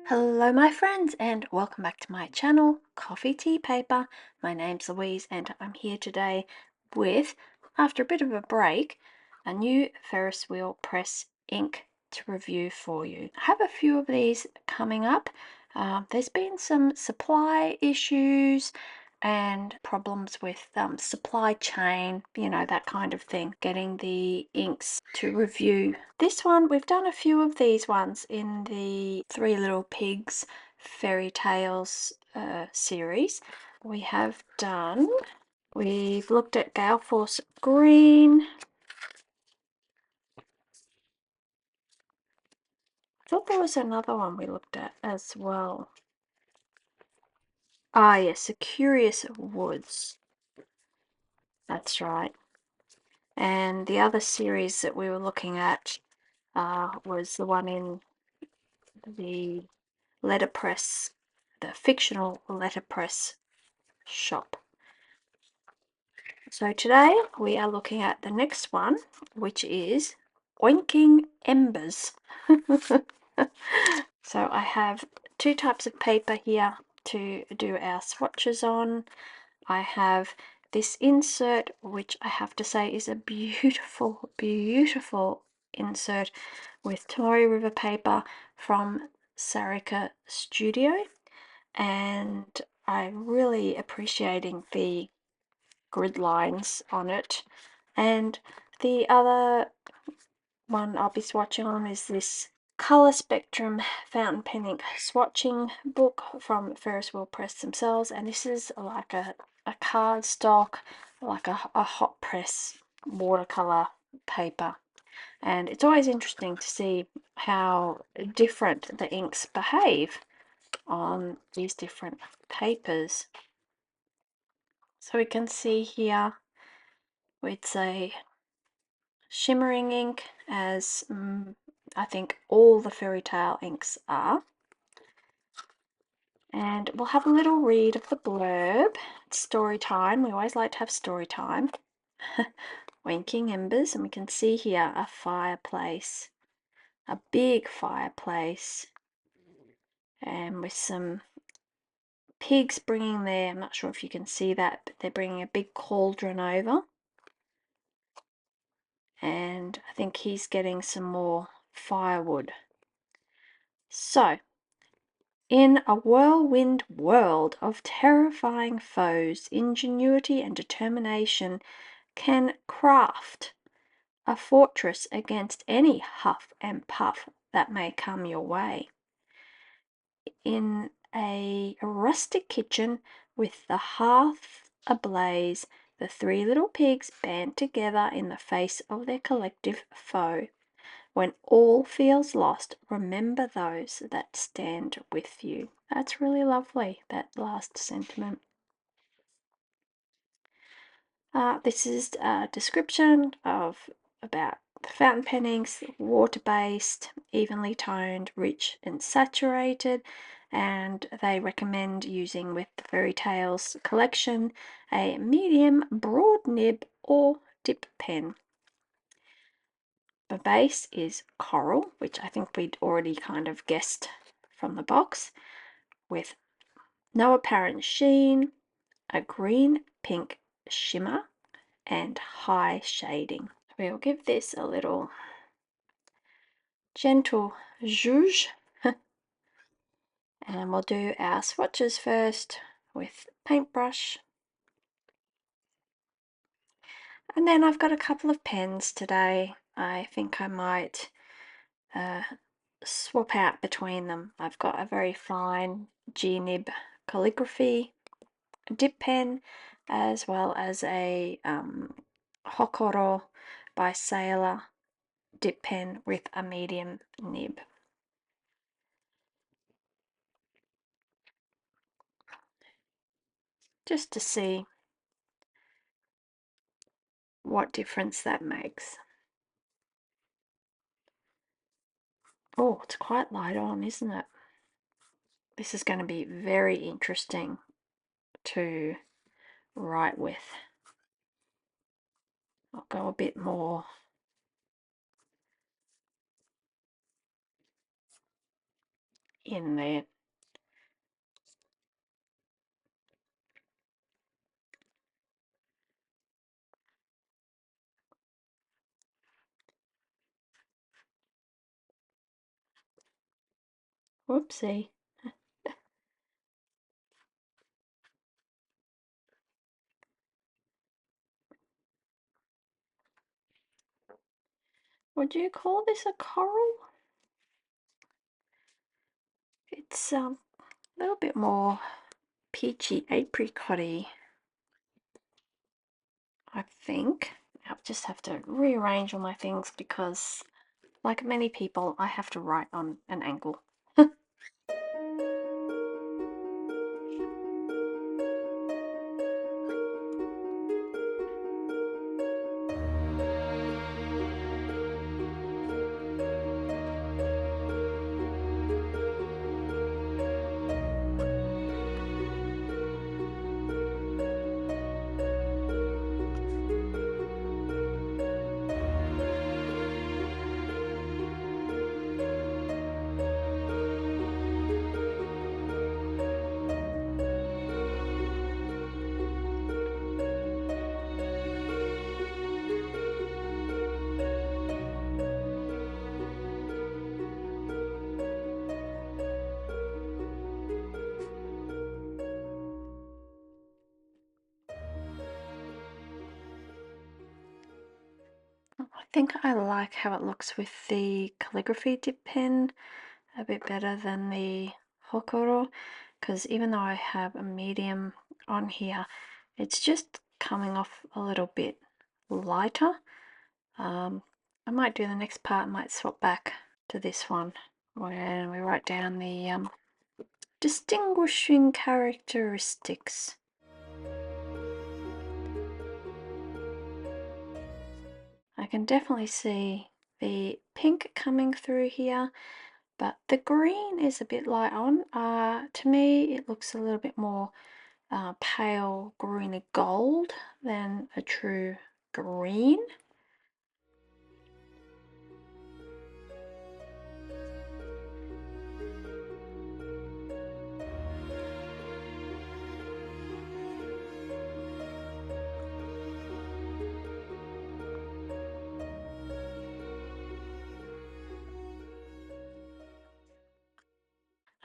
Hello my friends and welcome back to my channel, Coffee Tea Paper. My name's Louise and I'm here today with, after a bit of a break, a new Ferris Wheel Press ink to review for you. I have a few of these coming up. There's been some supply issues and problems with supply chain, you know, that kind of thing, getting the inks to review. This one, we've done a few of these ones in the Three Little Pigs Fairy Tales series. We've looked at Galeforce Green. I thought there was another one we looked at as well. Ah yes, the Curious Woods. That's right. And the other series that we were looking at was the one in the letterpress, the fictional letterpress shop. So today we are looking at the next one, which is Oinking Embers. So I have two types of paper here to do our swatches on. I have this insert, which I have to say is a beautiful, beautiful insert with Tory River paper from Sarika Studio, and I'm really appreciating the grid lines on it. And the other one I'll be swatching on is this Color Spectrum fountain pen ink swatching book from Ferris Wheel Press themselves, and this is like a cardstock, like a hot press watercolor paper. And it's always interesting to see how different the inks behave on these different papers. So we can see here it's a shimmering ink, as I think all the fairy tale inks are. And we'll have a little read of the blurb. It's story time. We always like to have story time. Oinking Embers, and we can see here a fireplace, a big fireplace, and with some pigs bringing their, I'm not sure if you can see that, but they're bringing a big cauldron over. And I think he's getting some more firewood. So, in a whirlwind world of terrifying foes, ingenuity and determination can craft a fortress against any huff and puff that may come your way. In a rustic kitchen with the hearth ablaze, the three little pigs band together in the face of their collective foe. When all feels lost, remember those that stand with you. That's really lovely, that last sentiment. This is a description of about the fountain pen inks, water-based, evenly toned, rich and saturated, and they recommend using with the Fairy Tales collection a medium broad nib or dip pen. The base is coral, which I think we'd already kind of guessed from the box, with no apparent sheen, a green-pink shimmer, and high shading. We'll give this a little gentle zhuzh, and we'll do our swatches first with paintbrush. And then I've got a couple of pens today. I think I might swap out between them. I've got a very fine G-nib calligraphy dip pen, as well as a Hokoro by Sailor dip pen with a medium nib. Just to see what difference that makes. Oh, it's quite light on, isn't it? This is going to be very interesting to write with. I'll go a bit more. in there. Whoopsie. Would you call this a coral? It's a little bit more peachy apricot-y, I think. I'll just have to rearrange all my things because, like many people, I have to write on an angle. I think I like how it looks with the calligraphy dip pen a bit better than the Hokoro, because even though I have a medium on here, it's just coming off a little bit lighter. I might do the next part, might swap back to this one where we write down the distinguishing characteristics. I can definitely see the pink coming through here, but the green is a bit light on. To me, it looks a little bit more pale greeny gold than a true green.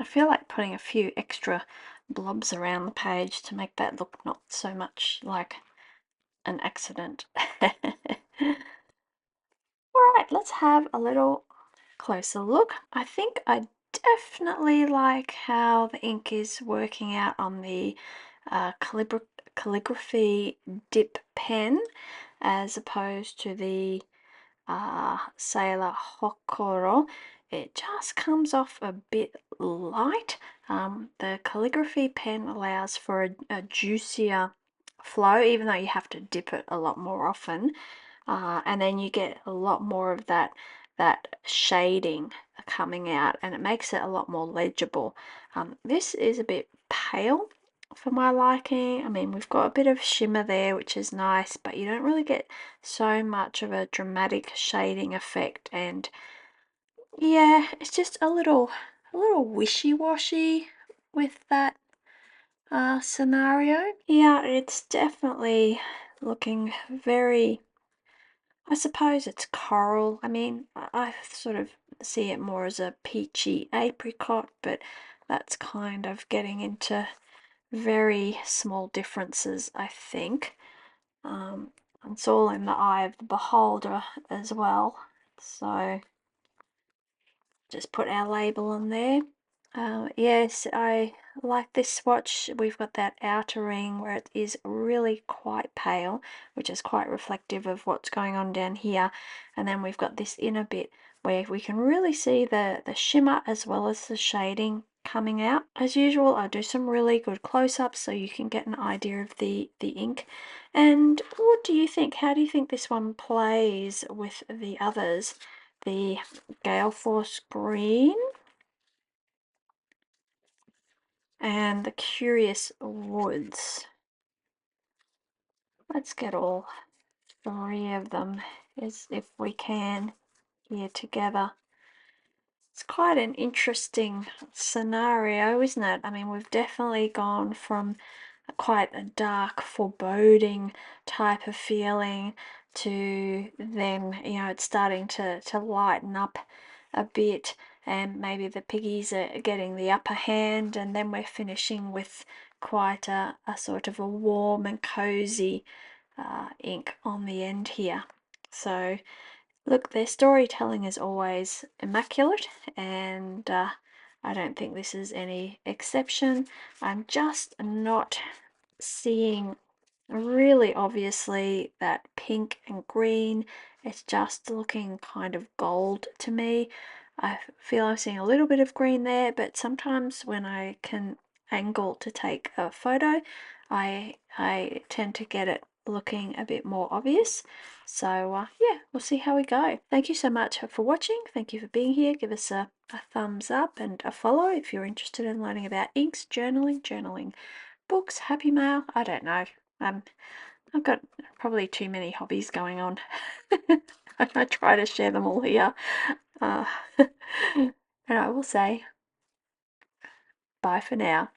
I feel like putting a few extra blobs around the page to make that look not so much like an accident. Alright, let's have a little closer look. I think I definitely like how the ink is working out on the calligraphy dip pen as opposed to the Sailor Hokoro. It just comes off a bit light. The calligraphy pen allows for a juicier flow, even though you have to dip it a lot more often. And then you get a lot more of that shading coming out, and it makes it a lot more legible. This is a bit pale for my liking. I mean, we've got a bit of shimmer there, which is nice, but you don't really get so much of a dramatic shading effect. And yeah, it's just a little wishy-washy with that scenario. Yeah, it's definitely looking very, I suppose it's coral. I mean, I sort of see it more as a peachy apricot, but that's kind of getting into very small differences, I think. It's all in the eye of the beholder as well. So just put our label on there. Yes, I like this swatch. We've got that outer ring where it is really quite pale, which is quite reflective of what's going on down here. And then we've got this inner bit where we can really see the shimmer as well as the shading coming out. As usual, I do some really good close-ups so you can get an idea of the ink. And what do you think? How do you think this one plays with the others? The Galeforce green and the Curious Woods. Let's get all three of them, as if we can, here together. It's quite an interesting scenario, isn't it? I mean, we've definitely gone from quite a dark, foreboding type of feeling to then, it's starting to lighten up a bit, and maybe the piggies are getting the upper hand, and then we're finishing with quite a sort of a warm and cozy ink on the end here. So look, their storytelling is always immaculate, and I don't think this is any exception. I'm just not seeing really obviously that pink and green. It's just looking kind of gold to me. I feel I'm seeing a little bit of green there, but sometimes when I can angle to take a photo, I tend to get it looking a bit more obvious. So yeah, we'll see how we go. Thank you so much for watching. Thank you for being here. Give us a thumbs up and a follow if you're interested in learning about inks, journaling, books, happy mail. I don't know. I've got probably too many hobbies going on. I try to share them all here. And I will say bye for now.